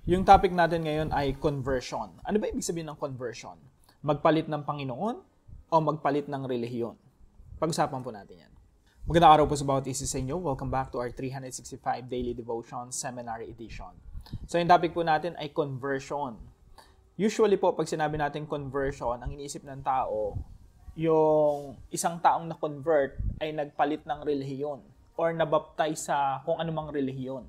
Yung topic natin ngayon ay conversion. Ano ba ibig sabihin ng conversion? Magpalit ng Panginoon o magpalit ng relihiyon? Pag-usapan po natin yan. Magandang araw po sa bawat isa sa inyo. Welcome back to our 365 Daily Devotion Seminary Edition. So yung topic po natin ay conversion. Usually po, pag sinabi natin conversion, ang iniisip ng tao, yung isang taong na-convert ay nagpalit ng relihiyon or nabaptize sa kung anumang relihiyon.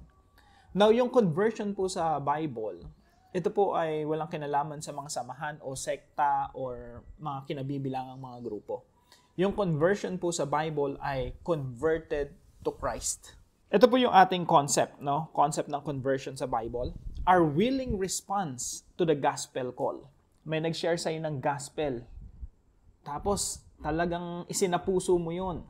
Now, yung conversion po sa Bible, ito po ay walang kinalaman sa mga samahan o sekta or mga kinabibilangang mga grupo. Yung conversion po sa Bible ay converted to Christ. Ito po yung ating concept, no? Concept ng conversion sa Bible. Our willing response to the gospel call. May nag-share sa'yo ng gospel. Tapos, talagang isinapuso mo yun.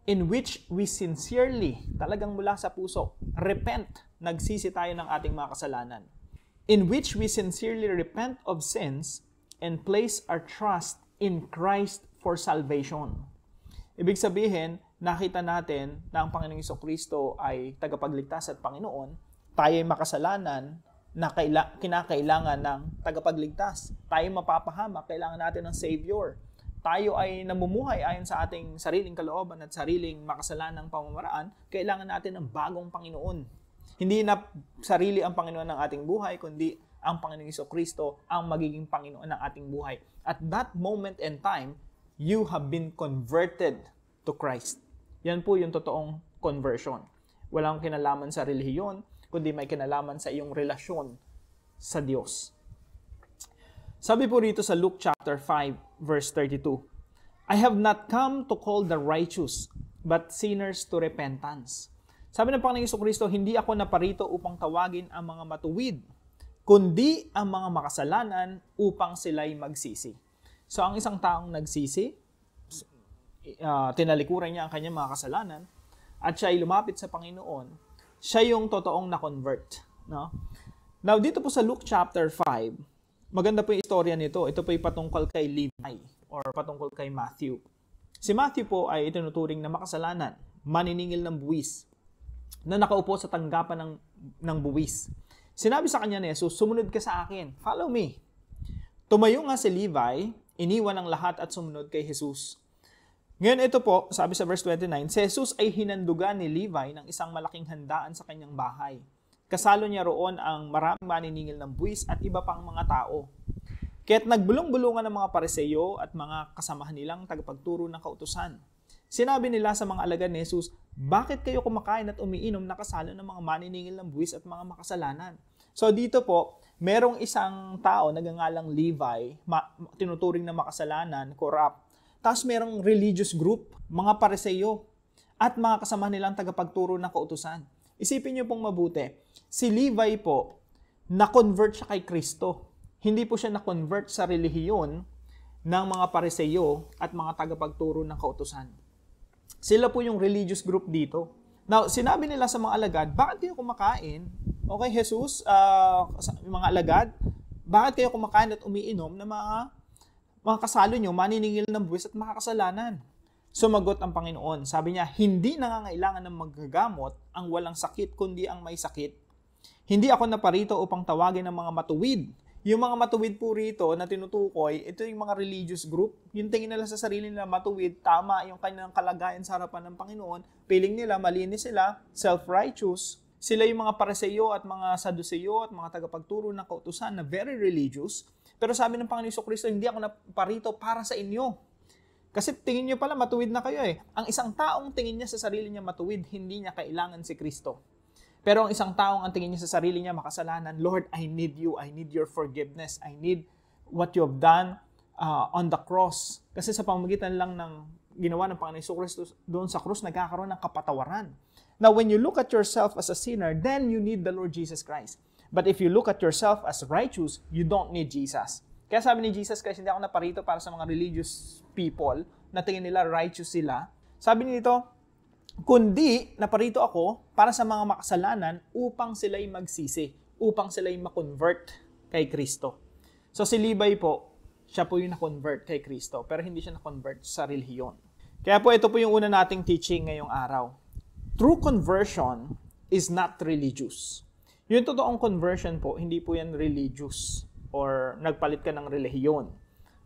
In which we sincerely, talagang mula sa puso, repent. Nagsisi tayo ng ating mga kasalanan. In which we sincerely repent of sins and place our trust in Christ for salvation. Ibig sabihin, nakita natin na ang Panginoong Jesucristo ay tagapagligtas at Panginoon, tayo ay makasalanan na kinakailangan ng tagapagligtas. Tayo mapapahamak, kailangan natin ng Savior. Tayo ay namumuhay ayon sa ating sariling kalooban at sariling makasalanang pamamaraan, kailangan natin ng bagong Panginoon. Hindi na sarili ang Panginoon ng ating buhay, kundi ang Panginoong Jesucristo ang magiging Panginoon ng ating buhay. At that moment and time, you have been converted to Christ. Yan po yung totoong conversion. Walang kinalaman sa relihiyon, kundi may kinalaman sa iyong relasyon sa Diyos. Sabi po rito sa Luke chapter 5, verse 32, I have not come to call the righteous, but sinners to repentance. Sabi ng Panginoong Jesucristo, hindi ako naparito upang tawagin ang mga matuwid, kundi ang mga makasalanan upang sila'y magsisi. So ang isang taong nagsisi, tinalikuran niya ang kanyang mga kasalanan, at siya ay lumapit sa Panginoon, siya yung totoong na-convert. No? Now, dito po sa Luke chapter 5, maganda po yung istorya nito. Ito po yung patungkol kay Levi or patungkol kay Matthew. Si Matthew po ay itinuturing na makasalanan, maniningil ng buwis, na nakaupo sa tanggapan ng buwis. Sinabi sa kanya ni Jesus, sumunod ka sa akin, follow me. Tumayo nga si Levi, iniwan ang lahat at sumunod kay Jesus. Ngayon ito po, sabi sa verse 29, si Jesus ay hinandugan ni Levi ng isang malaking handaan sa kanyang bahay. Kasalo niya roon ang maraming maniningil ng buwis at iba pang mga tao. Kaya't nagbulong-bulungan ng mga Pariseo at mga kasamahan nilang tagapagturo ng kautusan. Sinabi nila sa mga alagad ni Jesus, bakit kayo kumakain at umiinom na kasalo ng mga maniningil ng buwis at mga makasalanan? So dito po, merong isang tao nagangalang Levi, tinuturing na makasalanan, corrupt. Tapos merong religious group, mga Pariseo, at mga kasamahan nilang tagapagturo ng kautusan. Isipin niyo pong mabuti, si Levi po, na-convert siya kay Kristo. Hindi po siya na-convert sa relihiyon ng mga Pariseo at mga tagapagturo ng kautusan. Sila po yung religious group dito. Now, sinabi nila sa mga alagad, bakit kayo kumakain? Okay, Jesus, mga alagad, bakit kayo kumakain at umiinom na mga kasalo nyo, maniningil ng buwis at makakasalanan? Sumagot ang Panginoon. Sabi niya, hindi nangangailangan ng maggagamot ang walang sakit, kundi ang may sakit. Hindi ako naparito upang tawagin ang mga matuwid. Yung mga matuwid po rito na tinutukoy, ito yung mga religious group. Yung tingin nila sa sarili nila matuwid, tama yung kanilang kalagayan sa harapan ng Panginoon. Piling nila, malinis sila, self-righteous. Sila yung mga Pariseo at mga Saduseo at mga tagapagturo ng kautusan na very religious. Pero sabi ng Panginoon Jesucristo, hindi ako naparito para sa inyo. Kasi tingin nyo pala, matuwid na kayo eh. Ang isang taong tingin niya sa sarili niya matuwid, hindi niya kailangan si Kristo. Pero ang isang taong ang tingin niya sa sarili niya makasalanan, Lord, I need you. I need your forgiveness. I need what you have done on the cross. Kasi sa pamamagitan lang ng ginawa ng Panginoon Jesucristo doon sa krus, nagkakaroon ng kapatawaran. Now, when you look at yourself as a sinner, then you need the Lord Jesus Christ. But if you look at yourself as righteous, you don't need Jesus. Kaya sabi ni Jesus Christ, hindi ako naparito para sa mga religious people na tingin nila righteous sila. Sabi nito, kundi naparito ako para sa mga makasalanan upang sila'y magsisi, upang sila'y makonvert kay Kristo. So si Levi po, siya po yung na-convert kay Kristo, pero hindi siya na-convert sa relihiyon. Kaya po ito po yung una nating teaching ngayong araw. True conversion is not religious. Yung totoong conversion po, hindi po yan religious or nagpalit ka ng relihiyon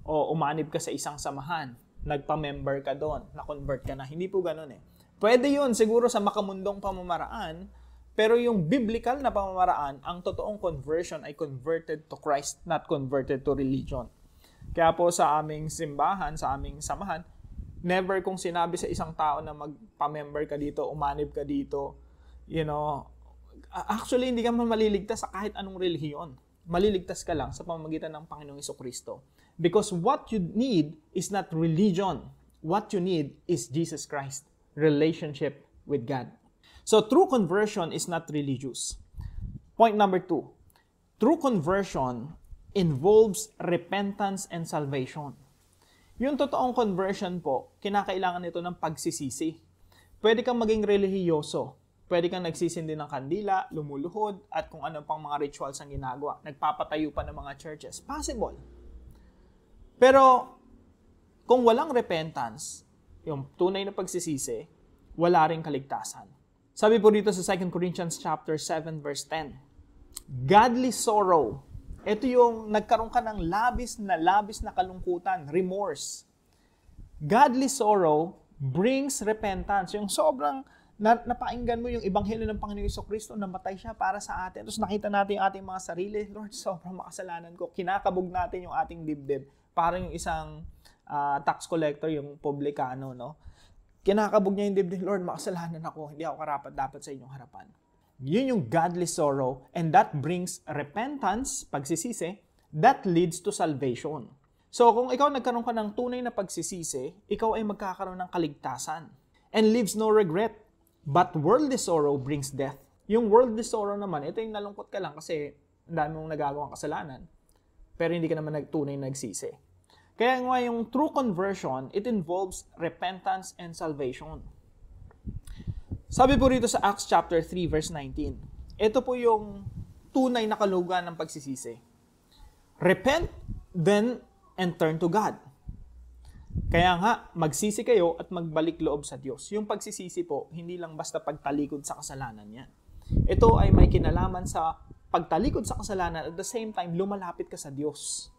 o umanib ka sa isang samahan, nagpa-member ka doon, na-convert ka na. Hindi po ganun eh. Pwede yun siguro sa makamundong pamamaraan, pero yung biblical na pamamaraan, ang totoong conversion ay converted to Christ, not converted to religion. Kaya po sa aming simbahan, sa aming samahan, never kung sinabi sa isang tao na magpa-member ka dito, umanib ka dito, actually hindi ka man maliligtas sa kahit anong relihiyon. Maliligtas ka lang sa pamamagitan ng Panginoong Jesucristo. Because what you need is not religion. What you need is Jesus Christ. Relationship with God. So true conversion is not religious. Point number 2. True conversion involves repentance and salvation. Yung totoong conversion po, kinakailangan nito ng pagsisisi. Pwede kang maging relihiyoso. Pwede kang nagsisindi ng kandila, lumuluhod, at kung ano pang mga rituals ang ginagawa. Nagpapatayo pa ng mga churches. Possible. Pero, kung walang repentance, yung tunay na pagsisisi, wala ring kaligtasan. Sabi po dito sa 2 Corinthians chapter 7 verse 10, godly sorrow. Ito yung nagkaroon ka ng labis na kalungkutan, remorse. Godly sorrow brings repentance. Yung sobrang napainggan mo yung ebanghelyo ng Panginoon Jesucristo, namatay siya para sa atin. Tapos nakita natin yung ating mga sarili, Lord, sobrang makasalanan ko. Kinakabog natin yung ating dibdib. Parang yung isang tax collector, yung publikano, no? Kinakabog niya yung dibdib, Lord, makasalanan ako. Hindi ako karapat dapat sa inyong harapan. Yun yung godly sorrow, and that brings repentance, pagsisisi, that leads to salvation. So, kung ikaw nagkaroon ka ng tunay na pagsisisi, ikaw ay magkakaroon ng kaligtasan and leaves no regret. But worldly sorrow brings death. Yung worldly sorrow naman, ito yung nalungkot ka lang kasi ang dami mong nagagawang kasalanan, pero hindi ka naman tunay nagsisi. Kaya nga yung true conversion, it involves repentance and salvation. Sabi po rito sa Acts chapter 3 verse 19, ito po yung tunay na kalugan ng pagsisisi. Repent then and turn to God. Kaya nga, magsisi kayo at magbalik loob sa Diyos. Yung pagsisisi po, hindi lang basta pagtalikod sa kasalanan yan. Ito ay may kinalaman sa pagtalikod sa kasalanan at the same time, lumalapit ka sa Diyos.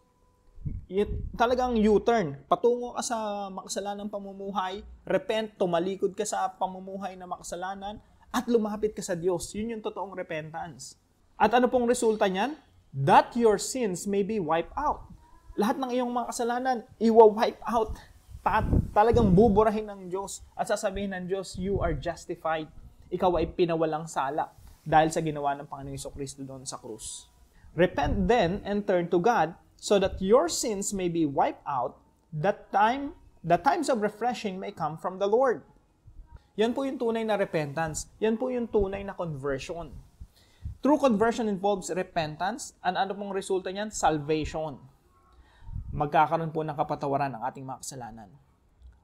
Talagang U-turn. Patungo ka sa makasalanang pamumuhay, repent, tumalikod ka sa pamumuhay na makasalanan, at lumapit ka sa Diyos. Yun yung totoong repentance. At ano pong resulta niyan? That your sins may be wiped out. Lahat ng iyong mga kasalanan, iwa-wipe out. Talagang buburahin ng Diyos at sasabihin ng Diyos, you are justified. Ikaw ay pinawalang sala dahil sa ginawa ng Panginoong Jesucristo doon sa krus. Repent then and turn to God so that your sins may be wiped out, that the times of refreshing may come from the Lord. Yan po yung tunay na repentance. Yan po yung tunay na conversion. True conversion involves repentance, and ano pong resulta niyan? Salvation. Magkakaroon po ng kapatawaran ng ating mga kasalanan.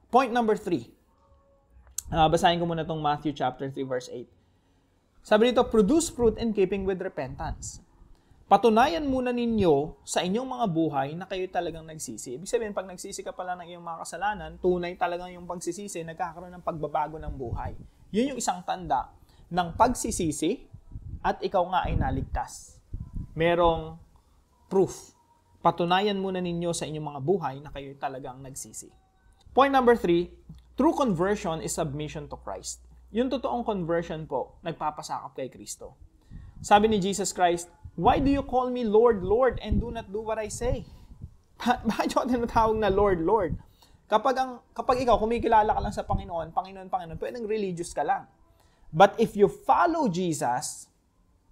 Point number 3. Basahin ko muna itong Matthew chapter 3 verse 8. Sabi dito, produce fruit in keeping with repentance. Patunayan muna ninyo sa inyong mga buhay na kayo talagang nagsisi. Ibig sabihin, pag nagsisi ka pala ng iyong mga kasalanan, tunay talagang yung pagsisisi, nagkakaroon ng pagbabago ng buhay. Yun yung isang tanda ng pagsisisi at ikaw nga ay naligtas. Merong proof. Patunayan muna ninyo sa inyong mga buhay na kayo talagang nagsisi. Point number 3, true conversion is submission to Christ. Yung totoong conversion po, nagpapasakop kay Kristo. Sabi ni Jesus Christ, why do you call me Lord, Lord, and do not do what I say? Bakit yung tinatawag na Lord, Lord? Kapag ikaw kumikilala ka lang sa Panginoon, pwedeng religious ka lang. But if you follow Jesus,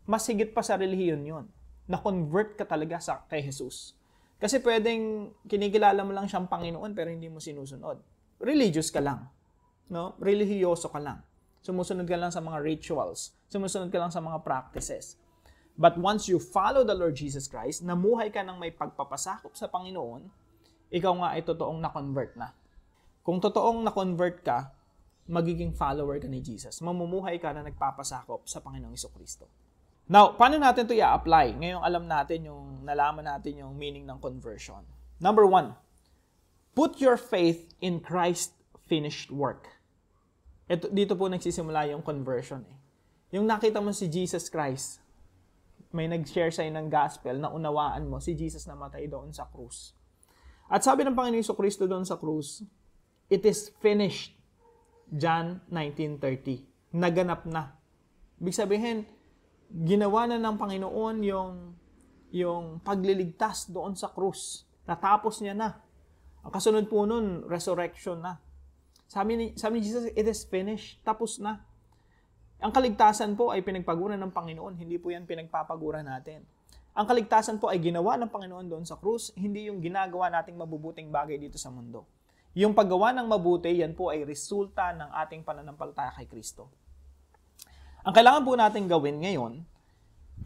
mas higit pa sa relihiyon yun. Na-convert ka talaga kay Jesus. Kasi pwedeng kinikilala mo lang siyang Panginoon pero hindi mo sinusunod. Religious ka lang. No? Relihiyoso ka lang. Sumusunod ka lang sa mga rituals. Sumusunod ka lang sa mga practices. But once you follow the Lord Jesus Christ, namuhay ka ng may pagpapasakop sa Panginoon, ikaw nga ay totoong na-convert na. Kung totoong na-convert ka, magiging follower ka ni Jesus. Mamumuhay ka na nagpapasakop sa Panginoong Jesucristo. Now, paano natin ito i-apply? Ngayong nalaman natin yung meaning ng conversion. Number 1, put your faith in Christ's finished work. Dito po nagsisimula yung conversion. Yung nakita mo si Jesus Christ, may nag-share sa'yo ng gospel na unawaan mo si Jesus na matay doon sa krus. At sabi ng Panginoon Jesucristo doon sa krus, it is finished. John 19:30. Naganap na. Ibig sabihin, ginawa na ng Panginoon yung pagliligtas doon sa krus. Natapos niya na. Ang kasunod po nun, resurrection na. Sabi ni Jesus, it is finished. Tapos na. Ang kaligtasan po ay pinagpaguran ng Panginoon. Hindi po yan pinagpapaguran natin. Ang kaligtasan po ay ginawa ng Panginoon doon sa krus, hindi yung ginagawa nating mabubuting bagay dito sa mundo. Yung paggawa ng mabuti, yan po ay resulta ng ating pananampalataya kay Kristo. Ang kailangan po natin gawin ngayon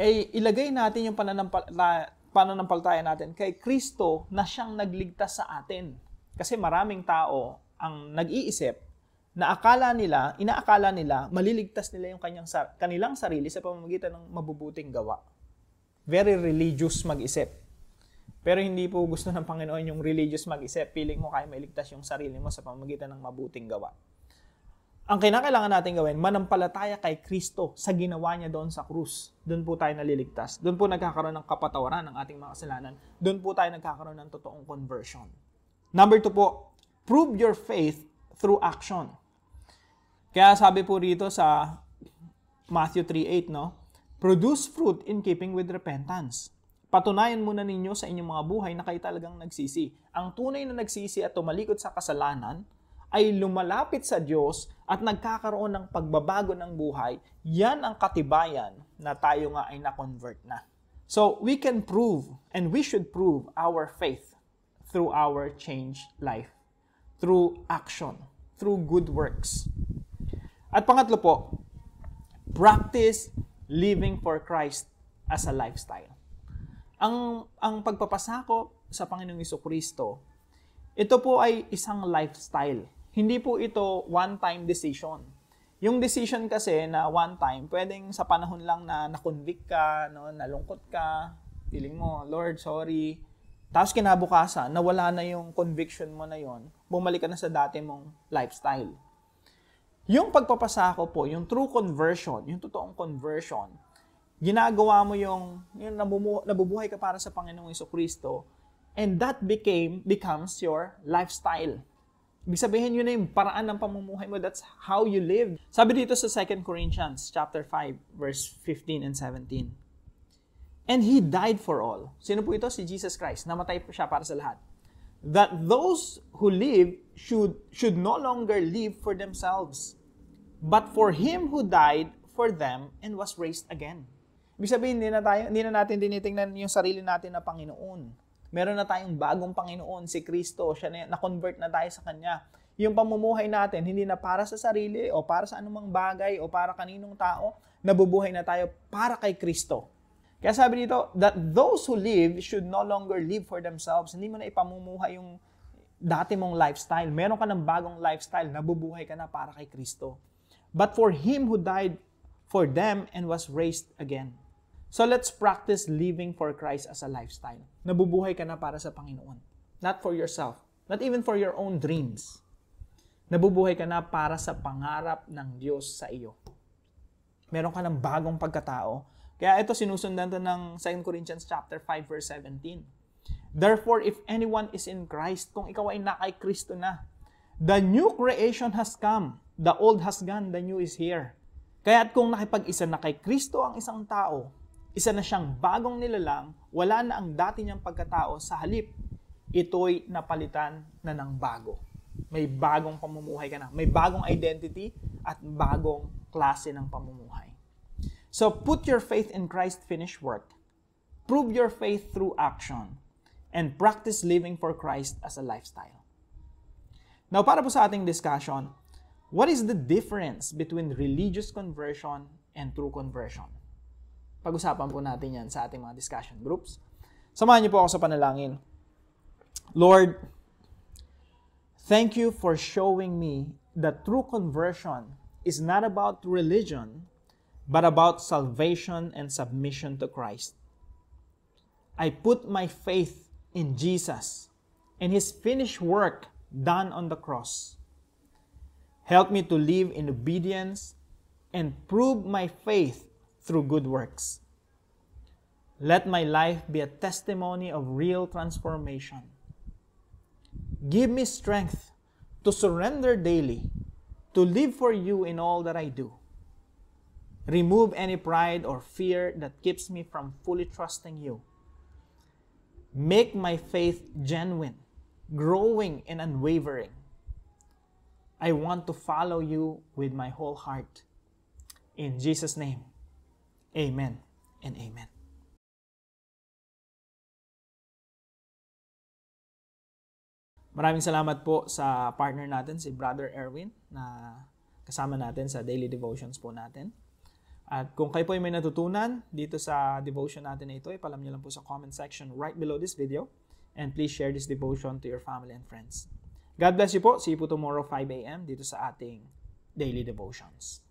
ay ilagay natin yung pananampalataya natin kay Kristo na siyang nagligtas sa atin. Kasi maraming tao ang nag-iisip na inaakala nila, maliligtas nila yung kanilang sarili sa pamamagitan ng mabubuting gawa. Very religious mag-isip. Pero hindi po gusto ng Panginoon yung religious mag-isip. Piling mo kaya mailigtas yung sarili mo sa pamamagitan ng mabuting gawa. Ang kinakailangan natin gawin, manampalataya kay Kristo sa ginawa niya doon sa krus. Doon po tayo naliligtas. Doon po nagkakaroon ng kapatawaran ng ating mga kasalanan. Doon po tayo nagkakaroon ng totoong conversion. Number 2 po, prove your faith through action. Kaya sabi po rito sa Matthew 3:8, no? Produce fruit in keeping with repentance. Patunayan muna ninyo sa inyong mga buhay na kayo talagang nagsisi. Ang tunay na nagsisi at tumalikod sa kasalanan ay lumalapit sa Diyos at nagkakaroon ng pagbabago ng buhay. Yan ang katibayan na tayo nga ay na-convert na. So, we can prove and we should prove our faith through our changed life, through action, through good works. At pangatlo po, practice living for Christ as a lifestyle. Ang pagpapasakop sa Panginoong Jesucristo, ito po ay isang lifestyle. Hindi po ito one-time decision. Yung decision kasi na one-time, pwedeng sa panahon lang na na-convict ka, no, nalungkot ka, feeling mo, Lord, sorry. Tapos kinabukasan, nawala na yung conviction mo na yon, bumalik ka na sa dati mong lifestyle. Yung pagpapasakop po, yung true conversion, yung totoong conversion, ginagawa mo yung nabubuhay ka para sa Panginoong Jesucristo, and that becomes your lifestyle. Ibig sabihin, yun na yung paraan ng pamumuhay mo. That's how you live. Sabi dito sa 2 Corinthians chapter 5, verse 15 and 17. And He died for all. Sino po ito? Si Jesus Christ. Namatay po siya para sa lahat. That those who live should no longer live for themselves, but for Him who died for them and was raised again. Ibig sabihin, hindi na natin tinitingnan yung sarili natin na Panginoon. Meron na tayong bagong Panginoon, si Kristo. Siya na-convert na tayo sa Kanya. Yung pamumuhay natin, hindi na para sa sarili o para sa anumang bagay o para kaninong tao, nabubuhay na tayo para kay Kristo. Kaya sabi dito, that those who live should no longer live for themselves. Hindi mo na ipamumuhay yung dati mong lifestyle. Meron ka ng bagong lifestyle, nabubuhay ka na para kay Kristo. But for Him who died for them and was raised again. So let's practice living for Christ as a lifestyle. Nabubuhay ka na para sa Panginoon. Not for yourself. Not even for your own dreams. Nabubuhay ka na para sa pangarap ng Diyos sa iyo. Meron ka ng bagong pagkatao. Kaya ito sinusundan to ng 2 Corinthians chapter 5 verse 17. Therefore, if anyone is in Christ, kung ikaw ay nakay Kristo na, the new creation has come. The old has gone, the new is here. Kaya at kung nakipag-isa na kay Kristo ang isang tao, isa na siyang bagong nilalang, wala na ang dati niyang pagkatao, sa halip, ito'y napalitan na ng bago. May bagong pamumuhay ka na. May bagong identity at bagong klase ng pamumuhay. So, put your faith in Christ's finished work. Prove your faith through action. And practice living for Christ as a lifestyle. Now, para po sa ating discussion, what is the difference between religious conversion and true conversion? Pag-usapan po natin yan sa ating mga discussion groups. Samahan niyo po ako sa panalangin. Lord, thank you for showing me that true conversion is not about religion, but about salvation and submission to Christ. I put my faith in Jesus and His finished work done on the cross. Help me to live in obedience and prove my faith through good works. Let my life be a testimony of real transformation. Give me strength to surrender daily, to live for you in all that I do. Remove any pride or fear that keeps me from fully trusting you. Make my faith genuine, growing and unwavering. I want to follow you with my whole heart. In Jesus' name, amen and amen. Maraming salamat po sa partner natin, si Brother Erwin, na kasama natin sa daily devotions po natin. At kung kayo po ay may natutunan dito sa devotion natin na ito, ipalam niyo lang po sa comment section right below this video. And please share this devotion to your family and friends. God bless you po. See you po tomorrow 5 a.m. dito sa ating daily devotions.